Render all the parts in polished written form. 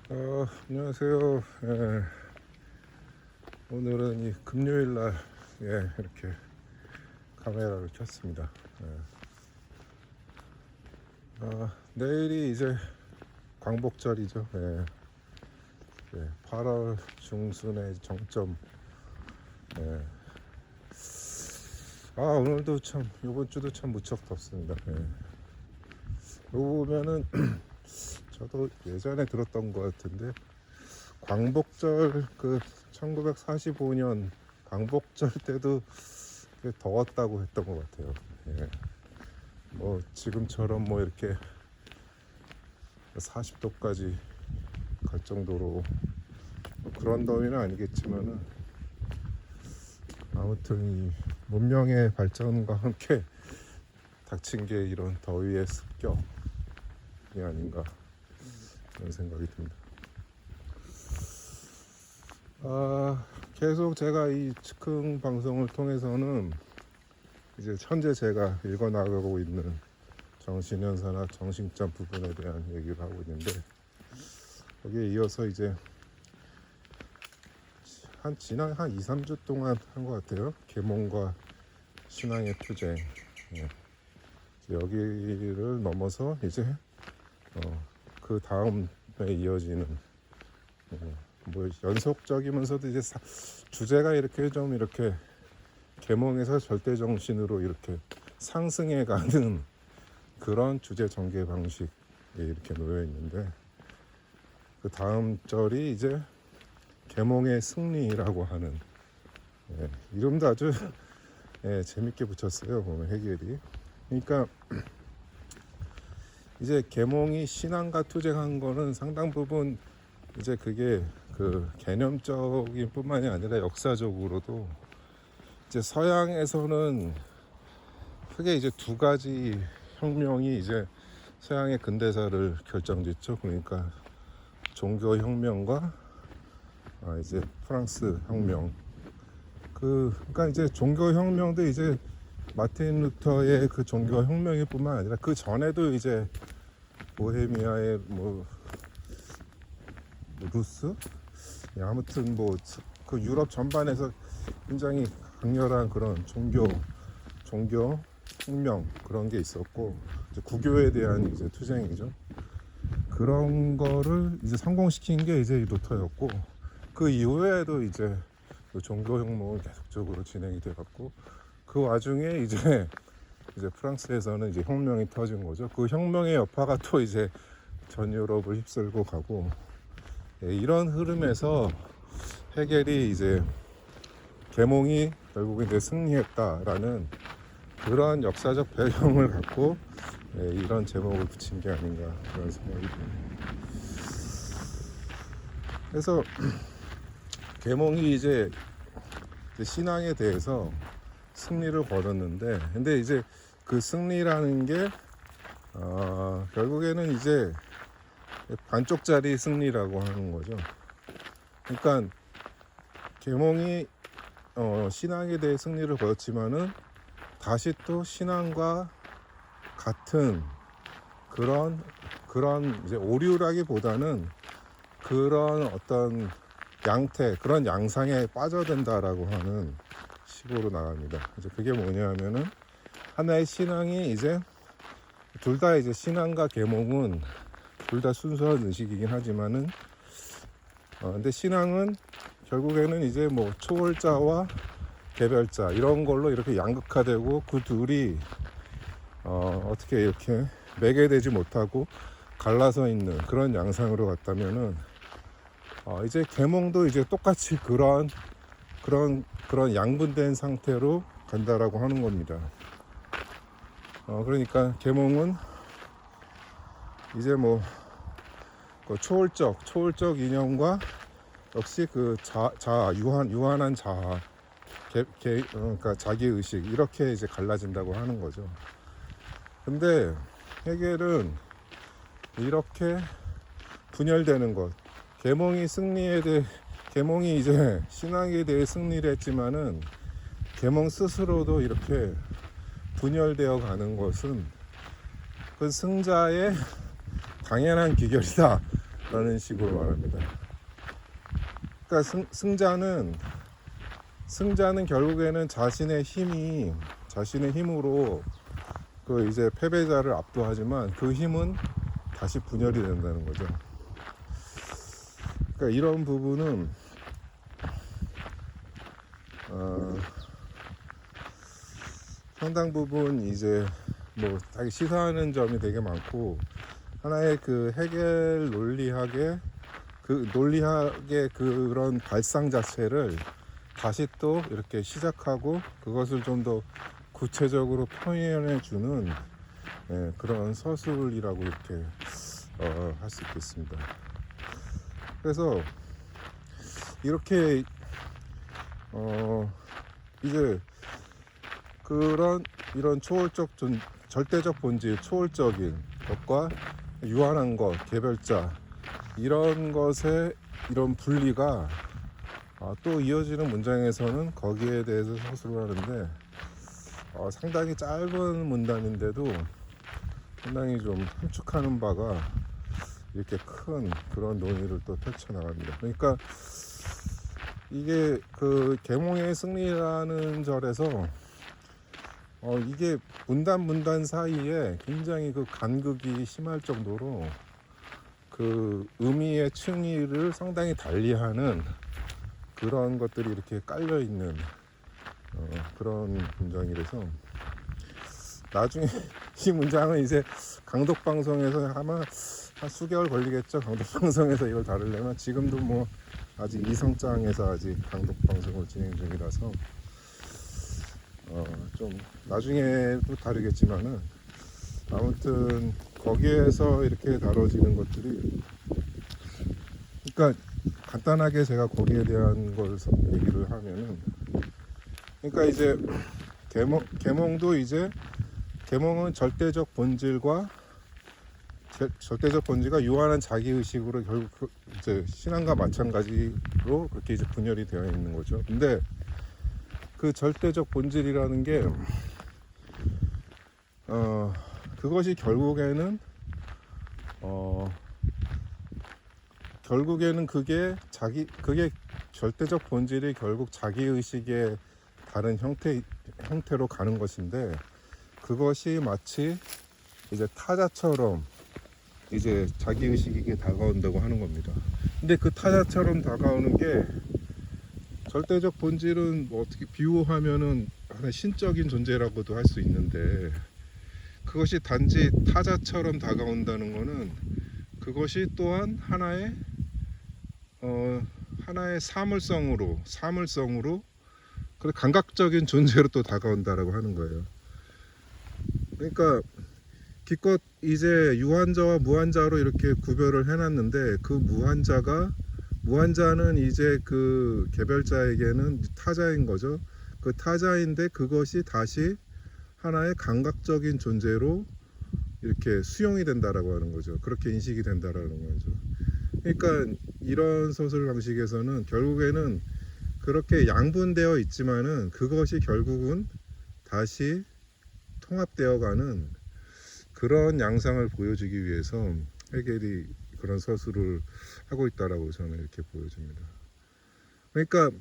안녕하세요. 오늘은 이 금요일 날 이렇게 카메라를 켰습니다. 내일이 이제 광복절이죠. 8월 중순의 정점. 예. 오늘도 참 이번 주도 참 무척 덥습니다. 이거 보면은 저도 예전에 들었던 것 같은데 광복절 1945년 광복절 때도 더웠다고 했던 것 같아요. 뭐 지금처럼 뭐 이렇게 40도까지 갈 정도로 뭐 그런 더위는 아니겠지만은 아무튼 이 문명의 발전과 함께 닥친 게 이런 더위의 습격이 아닌가 그런 생각이 듭니다. 계속 제가 이 즉흥 방송을 통해서는 이제 현재 제가 읽어나가고 있는 정신현사나 정신점 부분에 대한 얘기를 하고 있는데, 거기에 이어서 이제 지난 한 2, 3주 동안 한 것 같아요. 계몽과 신앙의 투쟁. 여기를 넘어서 이제 그 다음에 이어지는 뭐 연속적이면서도 이제 주제가 이렇게 좀 이렇게 계몽에서 절대 정신으로 이렇게 상승해 가는 그런 주제 전개 방식에 이렇게 놓여 있는데, 그 다음 절이 이제 계몽의 승리라고 하는 이름도 아주 재밌게 붙였어요. 보면 해겔이. 그러니까 이제 계몽이 신앙과 투쟁한 거는 상당 부분 이제 그게 그 개념적인 뿐만이 아니라 역사적으로도 이제 서양에서는 크게 이제 두 가지 혁명이 이제 서양의 근대사를 결정짓죠. 그러니까 종교 혁명과 이제 프랑스 혁명. 그러니까 이제 종교 혁명도 이제 마틴 루터의 그 종교 혁명일 뿐만 아니라 그 전에도 이제 보헤미아의 루스? 아무튼 뭐 그 유럽 전반에서 굉장히 강렬한 그런 종교 혁명 그런 게 있었고, 이제 구교에 대한 이제 투쟁이죠. 그런 거를 이제 성공시킨 게 이제 루터였고, 그 이후에도 이제 그 종교 혁명은 계속적으로 진행이 돼갔고, 그 와중에 이제 프랑스에서는 이제 혁명이 터진 거죠. 그 혁명의 여파가 또 이제 전 유럽을 휩쓸고 가고, 이런 흐름에서 해겔이 이제 계몽이 결국에 이제 승리했다라는 그런 역사적 배경을 갖고 이런 제목을 붙인 게 아닌가 그런 생각이 듭니다. 그래서 계몽이 이제 신앙에 대해서 승리를 거뒀는데, 근데 이제 그 승리라는 게 결국에는 이제 반쪽짜리 승리라고 하는 거죠. 그러니까 계몽이 신앙에 대해 승리를 거뒀지만은 다시 또 신앙과 같은 그런 이제 오류라기보다는 그런 어떤 양태, 그런 양상에 빠져든다라고 하는 식으로 나갑니다. 이제 그게 뭐냐면은 하나의 신앙이 이제 둘 다 이제 신앙과 계몽은 둘 다 순수한 의식이긴 하지만은 근데 신앙은 결국에는 이제 뭐 초월자와 개별자 이런 걸로 이렇게 양극화되고 그 둘이 어떻게 이렇게 매개되지 못하고 갈라서 있는 그런 양상으로 갔다면은 이제 계몽도 이제 똑같이 그런 양분된 상태로 간다라고 하는 겁니다. 그러니까 계몽은 이제 뭐 그 초월적 이념과 역시 그 유한한 자아, 그러니까 자기 의식 이렇게 이제 갈라진다고 하는 거죠. 근데 해겔은 이렇게 분열되는 것, 계몽이 이제 신앙에 대해 승리를 했지만은 계몽 스스로도 이렇게 분열되어 가는 것은 그 승자의 당연한 귀결이다 라는 식으로 말합니다. 그러니까 승자는 결국에는 자신의 힘으로 그 이제 패배자를 압도하지만 그 힘은 다시 분열이 된다는 거죠. 그러니까 이런 부분은 상당 부분 이제 뭐 자기 시사하는 점이 되게 많고, 하나의 그 해겔 논리학의 그런 발상 자체를 다시 또 이렇게 시작하고 그것을 좀 더 구체적으로 표현해 주는 그런 서술이라고 이렇게 할 수 있겠습니다. 그래서 이렇게 이제 이런 절대적 본질, 초월적인 것과 유한한 것, 개별자, 이런 것의 이런 분리가 또 이어지는 문장에서는 거기에 대해서 서술을 하는데, 상당히 짧은 문단인데도 상당히 좀 함축하는 바가 이렇게 큰 그런 논의를 또 펼쳐나갑니다. 그러니까 이게 그 계몽의 승리라는 절에서 이게 문단 사이에 굉장히 그 간극이 심할 정도로 그 의미의 층위를 상당히 달리하는 그런 것들이 이렇게 깔려 있는 그런 문장이라서, 나중에 이 문장은 이제 강독 방송에서 아마 한 수개월 걸리겠죠. 강독 방송에서 이걸 다루려면. 지금도 뭐 아직 이성장에서 아직 강독 방송을 진행 중이라서 좀 나중에도 다루겠지만은, 아무튼 거기에서 이렇게 다뤄지는 것들이, 그러니까 간단하게 제가 거기에 대한 걸 얘기를 하면은, 그러니까 이제 계몽도 이제 계몽은 절대적 본질과 유한한 자기의식으로 결국 이제 신앙과 마찬가지로 그렇게 이제 분열이 되어 있는 거죠. 근데 그 절대적 본질이라는 게 그것이 결국에는 그게 절대적 본질이 결국 자기의식의 다른 형태로 가는 것인데, 그것이 마치 이제 타자처럼 이제 자기의식에게 다가온다고 하는 겁니다. 근데 그 타자처럼 다가오는 게, 절대적 본질은 뭐 어떻게 비유하면은 하나의 신적인 존재라고도 할 수 있는데, 그것이 단지 타자처럼 다가온다는 거는 그것이 또한 하나의 사물성으로 그 감각적인 존재로 또 다가온다라고 하는 거예요. 그러니까 기껏 이제 유한자와 무한자로 이렇게 구별을 해놨는데, 그 무한자는 이제 그 개별자에게는 타자인 거죠. 그 타자인데 그것이 다시 하나의 감각적인 존재로 이렇게 수용이 된다라고 하는 거죠. 그렇게 인식이 된다라는 거죠. 그러니까 이런 소설 방식에서는 결국에는 그렇게 양분되어 있지만은 그것이 결국은 다시 통합되어가는 그런 양상을 보여주기 위해서 헤겔이 그런 서술을 하고 있다라고 저는 이렇게 보여집니다. 그러니까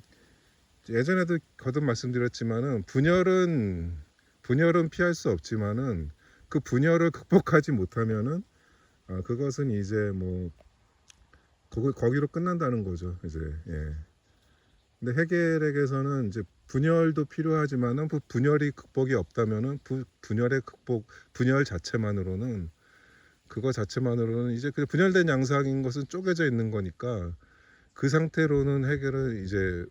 예전에도 거듭 말씀드렸지만은 분열은 피할 수 없지만은 그 분열을 극복하지 못하면은 그것은 이제 뭐 거기로 끝난다는 거죠. 이제 근데 헤겔에게서는 이제 분열도 필요하지만은 그 분열이 극복이 없다면은 분열 자체만으로는 이제 그 분열된 양상인 것은 쪼개져 있는 거니까, 그 상태로는 헤겔은 이제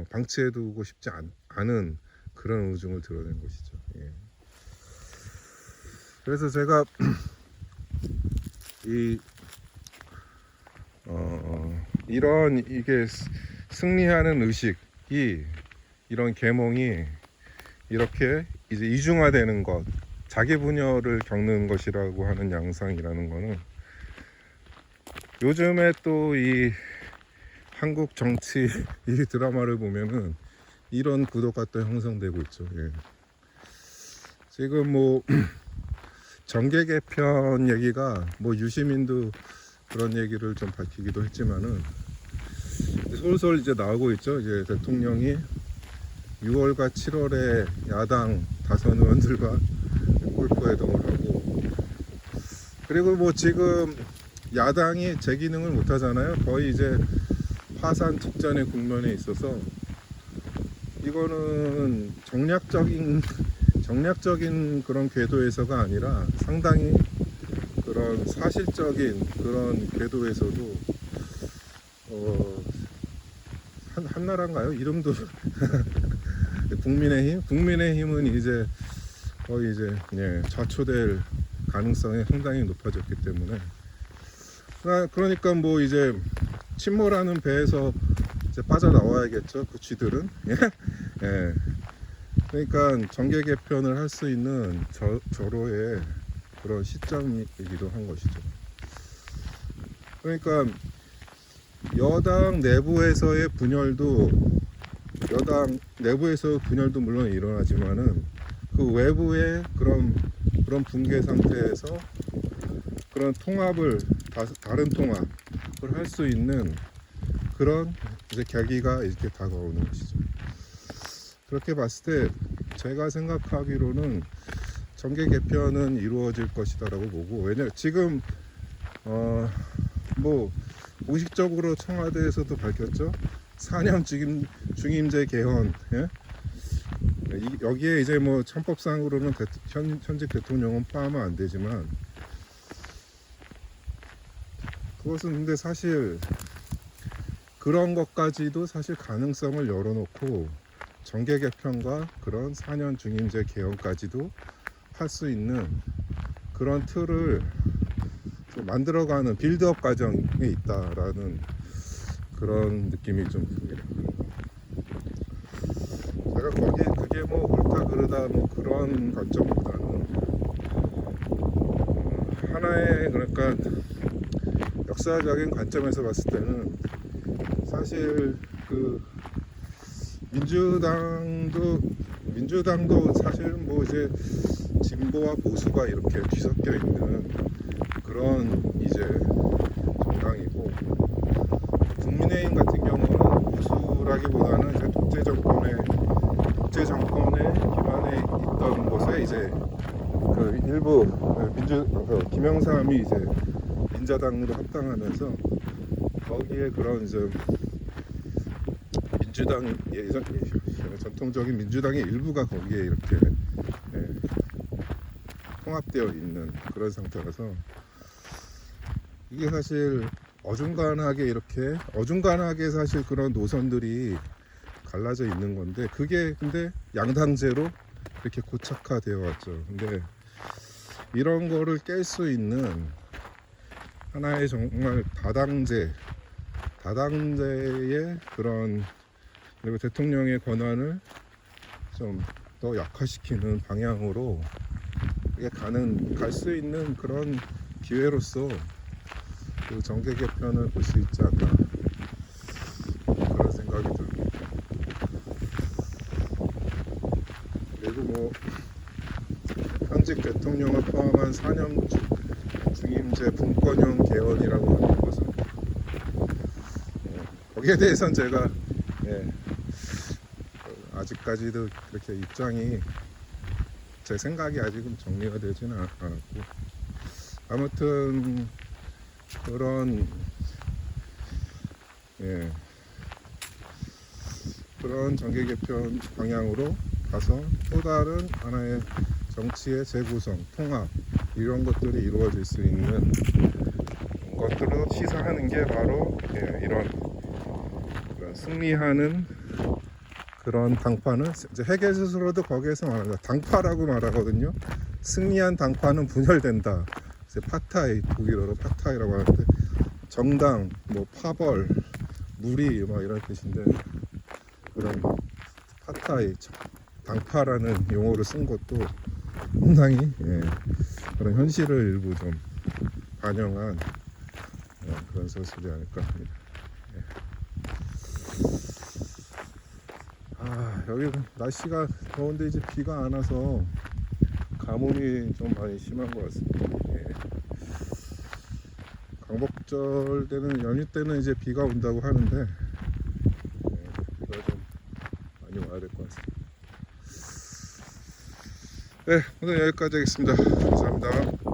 방치해두고 싶지 않은 그런 의중을 드러낸 것이죠. 그래서 제가 이런 이게 승리하는 의식이, 이런 계몽이 이렇게 이제 이중화되는 것, 자기 분열을 겪는 것이라고 하는 양상이라는 거는, 요즘에 또 이 한국 정치 이 드라마를 보면은 이런 구도가 또 형성되고 있죠. 지금 뭐 정계 개편 얘기가 뭐 유시민도 그런 얘기를 좀 밝히기도 했지만은 솔솔 이제 나오고 있죠. 이제 대통령이 6월과 7월에 야당 다선 의원들과 골프 회동을 하고, 그리고 뭐 지금 야당이 제 기능을 못 하잖아요. 거의 이제 파산 직전의 국면에 있어서 이거는 정략적인 그런 궤도에서가 아니라 상당히 그런 사실적인 그런 궤도에서도 한나라인가요? 이름도 국민의힘은 이제 거의 이제 좌초될 가능성이 상당히 높아졌기 때문에, 그러니까 뭐 이제 침몰하는 배에서 이제 빠져나와야겠죠, 그 쥐들은. 예. 그러니까 정계 개편을 할 수 있는 절호의 그런 시점이기도 한 것이죠. 그러니까 여당 내부에서의 분열도 물론 일어나지만은 그 외부의 그런 붕괴 상태에서 그런 통합을 다른 통합을 할 수 있는 그런 이제 계기가 이렇게 다가오는 것이죠. 그렇게 봤을 때 제가 생각하기로는 정계 개편은 이루어질 것이다라고 보고, 왜냐 지금 뭐 공식적으로 청와대에서도 밝혔죠. 4년 중임제 개헌, 예? 여기에 이제 뭐 헌법상으로는 현직 대통령은 포함은 안 되지만, 그것은 근데 사실 그런 것까지도 사실 가능성을 열어놓고 정계 개편과 그런 4년 중임제 개헌까지도 할 수 있는 그런 틀을 만들어가는 빌드업 과정에 있다라는 그런 느낌이 좀 듭니다. 제가 그게 뭐 옳다 그르다 뭐 그런 관점보다는 하나의, 그러니까 역사적인 관점에서 봤을 때는 사실 그 민주당도 사실 뭐 이제 진보와 보수가 이렇게 뒤섞여 있는 그런 이제 정당이고, 국민의힘 같은 경우는 보수라기보다는 이제 독재 정권의 기반에 있던 곳에 이제 그 일부 김영삼이 이제 민자당으로 합당하면서 거기에 그런 이제 민주당 전통적인 민주당의 일부가 거기에 이렇게 통합되어 있는 그런 상태라서, 이게 사실 어중간하게 사실 그런 노선들이 갈라져 있는 건데, 그게 근데 양당제로 이렇게 고착화되어 왔죠. 근데 이런 거를 깰 수 있는 하나의 정말 다당제의 그런, 그리고 대통령의 권한을 좀 더 약화시키는 방향으로 갈 수 있는 그런 기회로서 그 정계 개편을 볼 수 있지 않나, 그런 생각이 듭니다. 그리고 뭐 현직 대통령을 포함한 4년 중임제 분권형 개헌이라고 하는 것은 거기에 대해서는 제가 아직까지도 그렇게 입장이, 제 생각이 아직은 정리가 되지는 않았고, 아무튼 그런 정계 개편 방향으로 가서 또 다른 하나의 정치의 재구성, 통합, 이런 것들이 이루어질 수 있는 것들을 시사하는 게 바로 이런 승리하는 그런 당파는, 이제 헤겔 스스로도 거기에서 말합니다. 당파라고 말하거든요. 승리한 당파는 분열된다. 이제 파타이, 독일어로 파타이라고 하는데, 정당, 뭐 파벌, 무리 막 이런 뜻인데, 그런 파타이, 당파라는 용어를 쓴 것도 상당히 그런 현실을 일부 좀 반영한 그런 소설이 아닐까 합니다. 여기 날씨가 더운데 이제 비가 안 와서 가뭄이 좀 많이 심한 것 같습니다. 강북 명절 때는 연휴 때는 이제 비가 온다고 하는데 비가 좀 많이 와야 될 것 같습니다. 네, 오늘 여기까지 하겠습니다. 감사합니다.